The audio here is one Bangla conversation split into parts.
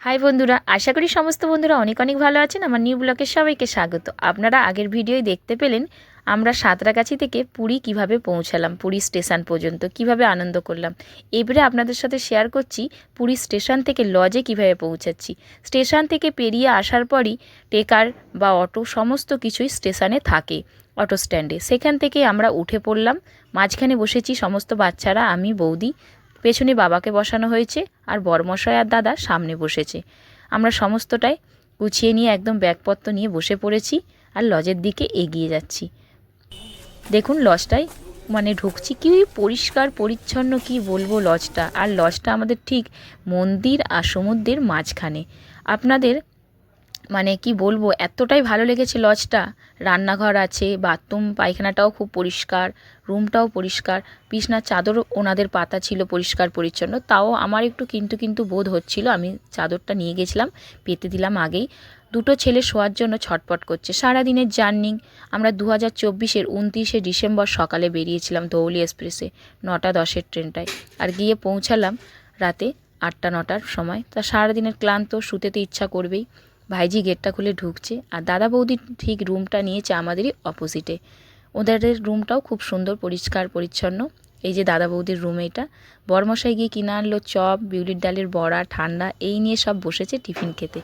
হাই বন্ধুরা, আশা করি সমস্ত বন্ধুরা অনেক অনেক ভালো আছেন। আমার নিউ ব্লগে সবাইকে স্বাগত। আপনারা আগের ভিডিওয় দেখতে পেলেন আমরা সাঁতরাগাছি থেকে পুরী কিভাবে পৌঁছালাম, পুরী স্টেশন পর্যন্ত কিভাবে আনন্দ করলাম। এবারে আপনাদের সাথে শেয়ার করছি পুরী স্টেশন থেকে লজে কিভাবে পৌঁছাচ্ছি। স্টেশন থেকে পেরিয়ে আসার পরই টেকার বা অটো সমস্ত কিছুই স্টেশনে থাকে, অটো স্ট্যান্ডে। সেখান থেকে আমরা উঠে পড়লাম, মাঝখানে বসেছি সমস্ত বাচ্চারা, আমি, বৌদি, পেছনে বাবাকে বসানো হয়েছে, আর বরমশাই আর দাদা সামনে বসেছে। আমরা সমস্তটাই গুছিয়ে নিয়ে একদম ব্যাগপত্র নিয়ে বসে পড়েছি আর লজের দিকে এগিয়ে যাচ্ছি। দেখুন লজটাই ঢুকছি, কি পরিষ্কার পরিচ্ছন্ন, কি বলবো লজটা। আর লজটা আমাদের ঠিক মন্দির আর সমুদ্রের মাঝখানে। আপনাদের কি বলবো, এতটাই ভালো লেগেছে লজটা। রান্নাঘর আছে, বাথরুম পায়খানাটাও খুব পরিষ্কার, রুমটাও পরিষ্কার, বিছনার চাদরও ওনাদের পাতা ছিল পরিষ্কার পরিচ্ছন্ন। তাও আমার একটু কিন্তু বোধ হচ্ছিল। আমি চাদরটা নিয়ে গেছিলাম, পেতে দিলাম আগেই। দুটো ছেলে শোয়ার জন্য ছটপট করছে। সারাদিনের জার্নি। আমরা 2024-এর 29শে ডিসেম্বর সকালে বেরিয়েছিলাম ধৌলি এক্সপ্রেসে 9:10-এর ট্রেনটায়, আর গিয়ে পৌঁছালাম রাতে 8টা-9টার সময়। তা সারাদিনের ক্লান্ত, শুতেতে ইচ্ছা করবেই। ভাইজি গেটটা খুলে ঢুকছে, আর দাদা বৌদি ঠিক রুমটা নিয়েছে আমাদেরই অপোজিটে। ওদের রুমটাও খুব সুন্দর, পরিষ্কার পরিচ্ছন্ন। এই যে দাদা বৌদির রুম এটা। বরমশাই গিয়ে কিনে আনলো চপ, বিউলির ডালের বড়া, ঠান্ডা, এই নিয়ে সব বসেছে টিফিন খেতে।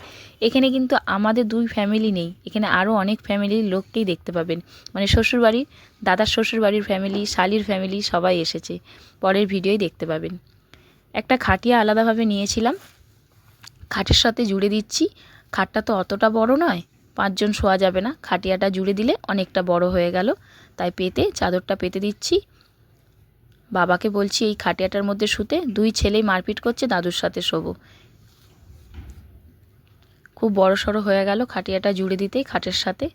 এখানে কিন্তু আমাদের দুই ফ্যামিলি নেই, এখানে আরও অনেক ফ্যামিলির লোককেই দেখতে পাবেন। শ্বশুরবাড়ির, দাদার শ্বশুরবাড়ির ফ্যামিলি, শালির ফ্যামিলি সবাই এসেছে। পরের ভিডিওই দেখতে পাবেন। একটা খাটিয়া আলাদাভাবে নিয়েছিলাম, খাটের সাথে জুড়ে দিচ্ছি। খাটটা তো অতটা বড় নয়, 5 জন শোয়া যাবে না। খাটিয়াটা জুড়ে দিলে অনেকটা বড় হয়ে গেল, তাই চাদরটা পেতে দিচ্ছি। বাবাকে বলছি এই খাটিয়াটার মধ্যে শুতে। দুই ছেলেই মারপিট করছে, দাদুর সাথে শোবো। খুব বড় সড়ো হয়ে গেল খাটিয়াটা জুড়ে দিতেই খাটের সাথে।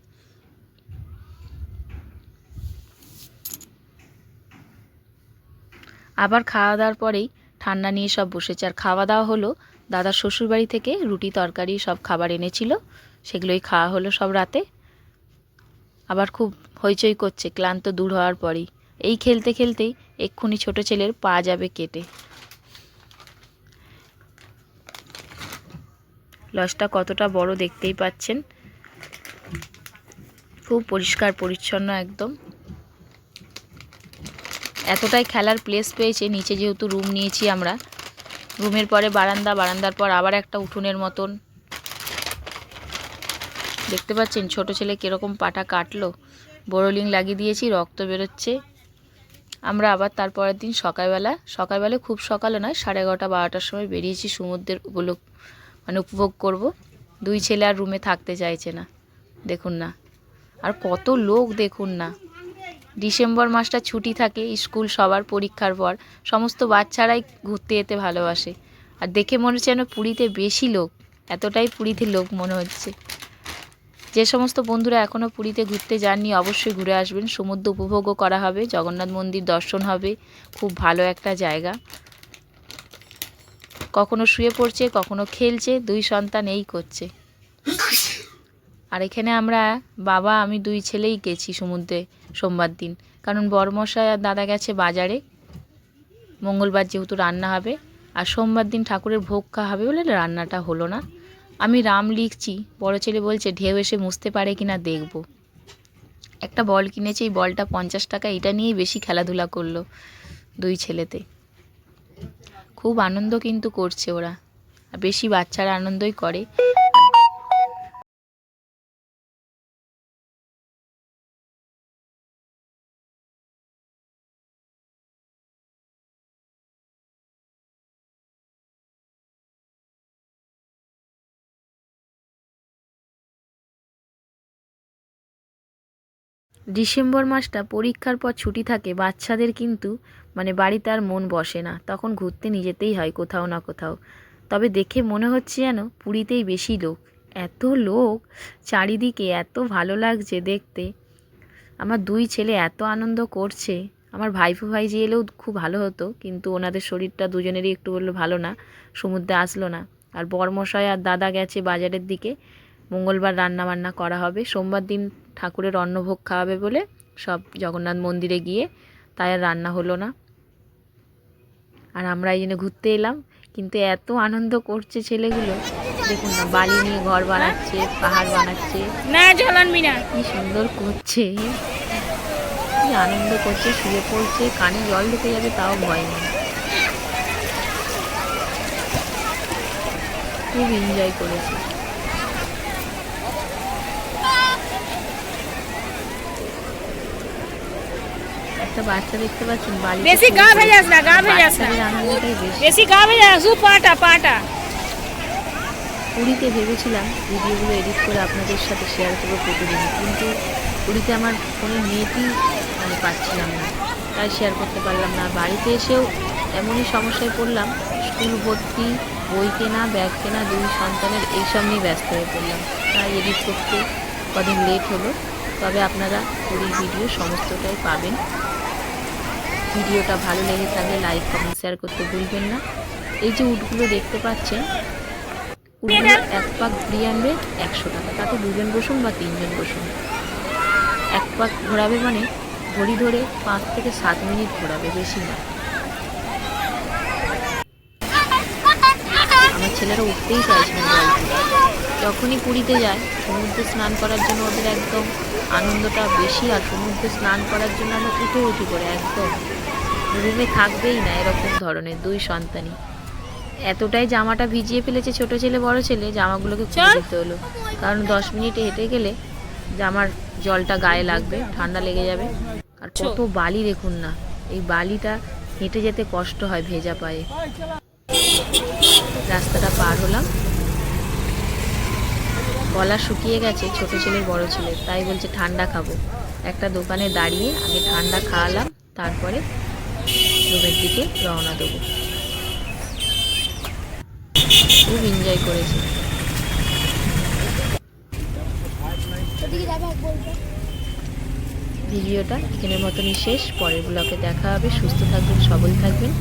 আবার খাওয়া দাওয়ার পরেই ঠান্ডা নিয়ে সব বসেছে। আর খাওয়া দাওয়া হলো, দাদার শ্বশুরবাড়ি থেকে রুটি তরকারি সব খাবার এনেছিল, সেগুলোই খাওয়া হলো সব রাতে। আবার খুব হইচই করছে ক্লান্ত দূর হওয়ার পরেই। এই খেলতে খেলতেই এক্ষুনি ছোট ছেলের পা যাবে কেটে। লজটা কতটা বড় দেখতেই পাচ্ছেন, খুব পরিষ্কার পরিচ্ছন্ন একদম। এতটাই খেলার প্লেস পেয়েছে নিচে, যেহেতু রুম নিয়েছি আমরা। রুমের পরে বারান্দা, বারান্দার পর আবার একটা উঠোনের মতন। দেখতে পাচ্ছেন ছোট ছেলে কীরকম পাটা কাটলো। বোরোলিং লাগিয়ে দিয়েছি, রক্ত বেরোচ্ছে। আমরা আবার তারপরের দিন সকালবেলা খুব সকালে নয়, 11:30-12টার সময় বেরিয়েছি সমুদ্রের উপভোগ করব। দুই ছেলে আর রুমে থাকতে চাইছে না, দেখুন না। আর কত লোক দেখুন না। ডিসেম্বর মাসটা ছুটি থাকে স্কুল সবার, পরীক্ষার পর সমস্ত বাচ্চারাই ঘুরতে যেতে ভালোবাসে। আর দেখে মনে হচ্ছে যেন পুরীতে বেশি লোক, এতটাই পুরীতে লোক মনে হচ্ছে। যে সমস্ত বন্ধুরা এখনও পুরীতে ঘুরতে যাননি অবশ্যই ঘুরে আসবেন। সমুদ্র উপভোগও করা হবে, জগন্নাথ মন্দির দর্শন হবে, খুব ভালো একটা জায়গা। কখনো শুয়ে পড়ছে, কখনো খেলছে, দুই সন্তান এই করছে। আর এখানে আমরা বাবা আমি দুই ছেলেই গেছি সমুদ্রে সোমবার দিন, কারণ বরমশাই আর দাদা গেছে বাজারে। মঙ্গলবার যেহেতু রান্না হবে, আর সোমবার দিন ঠাকুরের ভোগ খাওয়া হবে বলে রান্নাটা হলো না। আমি রাম লিখছি, বড় ছেলে বলছে ঢেউ এসে মুছতে পারে কিনা দেখব। একটা বল কিনেছে, এই বলটা 50 টাকা, এটা নিয়েই বেশি খেলাধুলা করলো দুই ছেলেতে। খুব আনন্দ কিন্তু করছে ওরা, বেশি বাচ্চারা আনন্দই করে। ডিসেম্বর মাসটা পরীক্ষার পর ছুটি থাকে বাচ্চাদের, কিন্তু বাড়িতে আর মন বসে না, তখন ঘুরতে নিয়ে যেতেই হয় কোথাও না কোথাও। তবে দেখে মনে হচ্ছে যেন পুরীতেই বেশি লোক, এত লোক চারিদিকে, এত ভালো লাগছে দেখতে। আমার দুই ছেলে এত আনন্দ করছে। আমার ভাইপো ভাইজি এলেও খুব ভালো হতো, কিন্তু ওনাদের শরীরটা দুজনেরই একটু বললো ভালো না, সমুদ্রে আসলো না। আর বরমশাই আর দাদা গেছে বাজারের দিকে, মঙ্গলবার রান্না বান্না করা হবে, সোমবার দিন ঠাকুরের অন্নভোগ খাওয়াবে বলে সব জগন্নাথ মন্দিরে গিয়ে, তাই আর রান্না হলো না। আর আমরা এই জন্য ঘুরতে এলাম। কিন্তু এত আনন্দ করছে ছেলেগুলো, দেখুন না, বালি নিয়ে ঘর বানাচ্ছে, পাহাড় বানাচ্ছে, না জল আনবি না। কি সুন্দর করছে, কি আনন্দ করছে, শুয়ে পড়ছে, কানে জল ঢুকে যাবে তাও ভয় নেই, খুব এনজয় করেছে। একটা বাচ্চা দেখতে পাচ্ছেন বালি, বেশি গা ভেজাস না, গা ভেজাস না, আনন্দটাই বেশি। বেশি গা ভেজাস, শুধু পাটা পাটা। পুরীতে ভেবেছিলাম ভিডিওগুলো এডিট করে আপনাদের সাথে শেয়ার করবো প্রতিদিন, কিন্তু পুরীতে আমার কোনো নেটই আমি পাচ্ছিলাম না, তাই শেয়ার করতে পারলাম না। বাড়িতে এসেও এমনই সমস্যায় পড়লাম, স্কুল ভর্তি, বই কেনা, ব্যাগ কেনা, দুই সন্তানের এইসব নিয়ে ব্যস্ত হয়ে পড়লাম, তাই এডিট করতে কদিন লেট হলো। তবে আপনারা পুরীর ভিডিও সমস্তটাই পাবেন। ভিডিওটা ভালো লেগে থাকলে লাইক, কমেন্ট, শেয়ার করতে ভুলবেন না। এই যে উটগুলো দেখতে পাচ্ছেন, উটগুলো এক পাক ঘুরিয়ে আনবে 100 টাকা, তাতে দুজন বসুন বা তিনজন বসুন। এক পাক ঘোরাবে মানে ঘড়ি ধরে 5 থেকে 7 মিনিট ঘোরাবে, বেশি না। আমার ছেলেরা উঠতেই চাইছে না জল থেকে। যখনই পুরীতে যায় সমুদ্রে স্নান করার জন্য ওদের একদম আনন্দটা বেশি, আর সমুদ্রে স্নান করার জন্য আমরা উঠি করে একদম রুমে থাকবেই না, এরকম ধরনের দুই সন্তানই। এতটাই জামাটা ভিজিয়ে ফেলেছে ছোট ছেলে বড় ছেলে, জামাগুলোকে খুলে দিতে হলো, কারণ 10 মিনিটে হেঁটে গেলে জামার জলটা গায়ে লাগবে, ঠান্ডা লেগে যাবে। আর কত বালি দেখুন না, এই বালিটা হেঁটে যেতে কষ্ট হয় ভেজা পায়ে। রাস্তাটা পার হলাম, গলা শুকিয়ে গেছে ছোট ছেলের বড় ছেলের, তাই বলছে ঠান্ডা খাবো। একটা দোকানে দাঁড়িয়ে আগে ঠান্ডা খাওয়ালাম, তারপরে রুমের দিকে রওনা দেবো। খুব এনজয় করেছে। ভিডিওটা এখানের মতনই শেষ, পরের ব্লগে দেখা হবে। সুস্থ থাকবেন, সবল থাকবেন।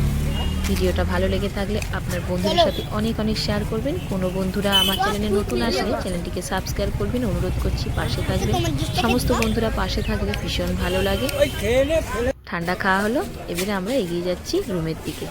ভিডিওটা ভালো লেগে থাকলে আপনার বন্ধুদের সাথে অনেক অনেক শেয়ার করবেন। কোনো বন্ধুরা আমার চ্যানেলে নতুন আসলে চ্যানেলটিকে সাবস্ক্রাইব করবেন, অনুরোধ করছি, পাশে থাকবেন। সমস্ত বন্ধুরা পাশে থাকলে ভীষণ ভালো লাগে। ঠান্ডা খাওয়া হলো, এবারে আমরা এগিয়ে যাচ্ছি রুমের দিকে।